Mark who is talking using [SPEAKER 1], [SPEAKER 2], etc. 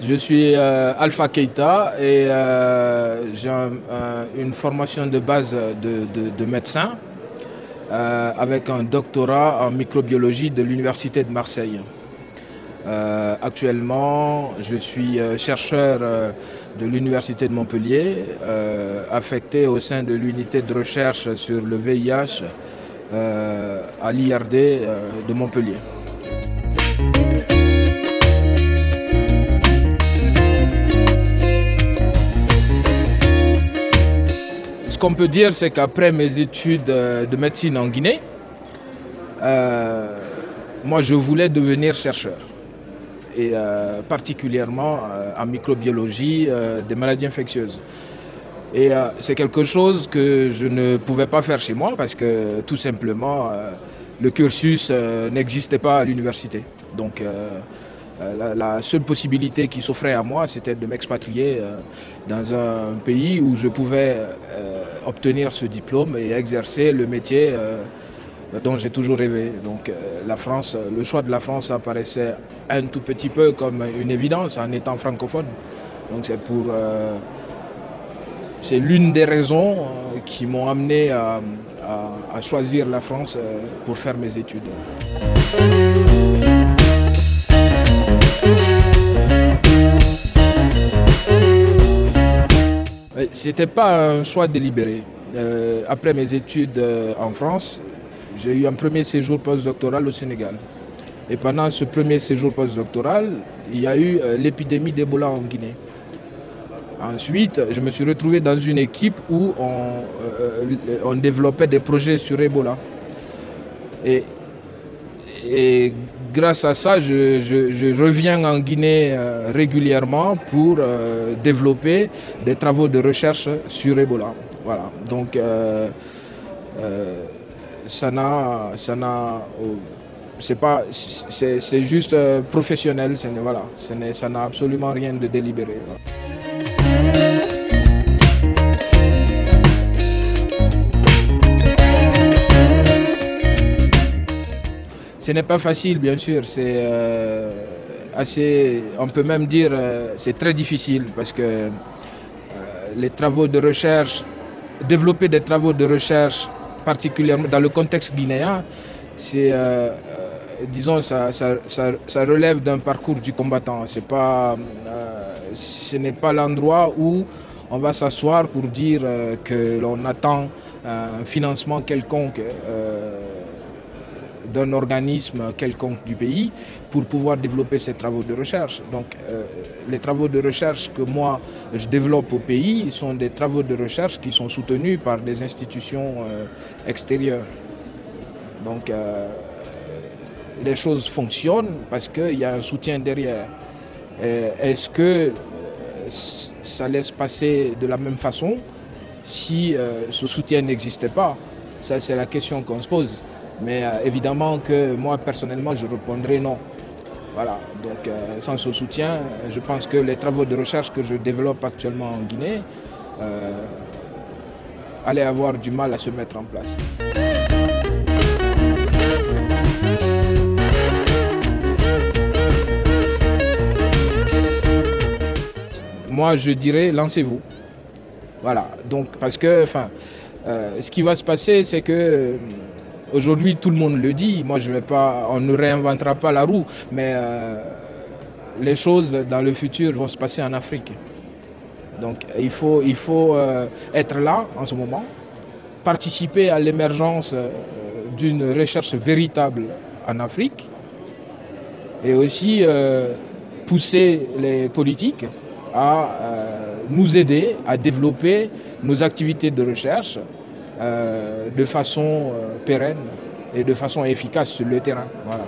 [SPEAKER 1] Je suis Alpha Keita et j'ai une formation de base de médecin avec un doctorat en microbiologie de l'Université de Marseille. Actuellement, je suis chercheur de l'Université de Montpellier, affecté au sein de l'unité de recherche sur le VIH à l'IRD de Montpellier. Ce qu'on peut dire, c'est qu'après mes études de médecine en Guinée, moi je voulais devenir chercheur, et particulièrement en microbiologie des maladies infectieuses. Et c'est quelque chose que je ne pouvais pas faire chez moi parce que tout simplement le cursus n'existait pas à l'université. Donc la seule possibilité qui s'offrait à moi, c'était de m'expatrier dans un pays où je pouvais obtenir ce diplôme et exercer le métier dont j'ai toujours rêvé. Donc la France, le choix de la France apparaissait un tout petit peu comme une évidence en étant francophone. Donc c'est l'une des raisons qui m'ont amené à choisir la France pour faire mes études. C'était pas un choix délibéré. Après mes études en France, j'ai eu un premier séjour postdoctoral au Sénégal. Et pendant ce premier séjour postdoctoral, il y a eu l'épidémie d'Ebola en Guinée. Ensuite, je me suis retrouvé dans une équipe où on développait des projets sur Ebola. Et grâce à ça, je reviens en Guinée régulièrement pour développer des travaux de recherche sur Ebola. Voilà. Donc, c'est juste professionnel. Voilà. Ça n'a absolument rien de délibéré. Voilà. Ce n'est pas facile, bien sûr. C'est on peut même dire, c'est très difficile parce que les travaux de recherche, développer des travaux de recherche, particulièrement dans le contexte guinéen, c'est, disons, ça relève d'un parcours du combattant. Ce n'est pas l'endroit où on va s'asseoir pour dire que l'on attend un financement quelconque d'un organisme quelconque du pays pour pouvoir développer ces travaux de recherche. Donc les travaux de recherche que moi je développe au pays sont des travaux de recherche qui sont soutenus par des institutions extérieures. Donc les choses fonctionnent parce qu'il y a un soutien derrière. Est-ce que ça laisse passer de la même façon si ce soutien n'existait pas? Ça, c'est la question qu'on se pose. Mais évidemment que moi, personnellement, je répondrai non. Voilà. Donc, sans ce soutien, je pense que les travaux de recherche que je développe actuellement en Guinée allaient avoir du mal à se mettre en place. Moi, je dirais, lancez-vous. Voilà. Donc, parce que, ce qui va se passer, c'est que aujourd'hui, tout le monde le dit. Moi, on ne réinventera pas la roue, mais les choses dans le futur vont se passer en Afrique. Donc, il faut être là en ce moment, participer à l'émergence d'une recherche véritable en Afrique, et aussi pousser les politiques à nous aider à développer nos activités de recherche de façon pérenne et de façon efficace sur le terrain. Voilà.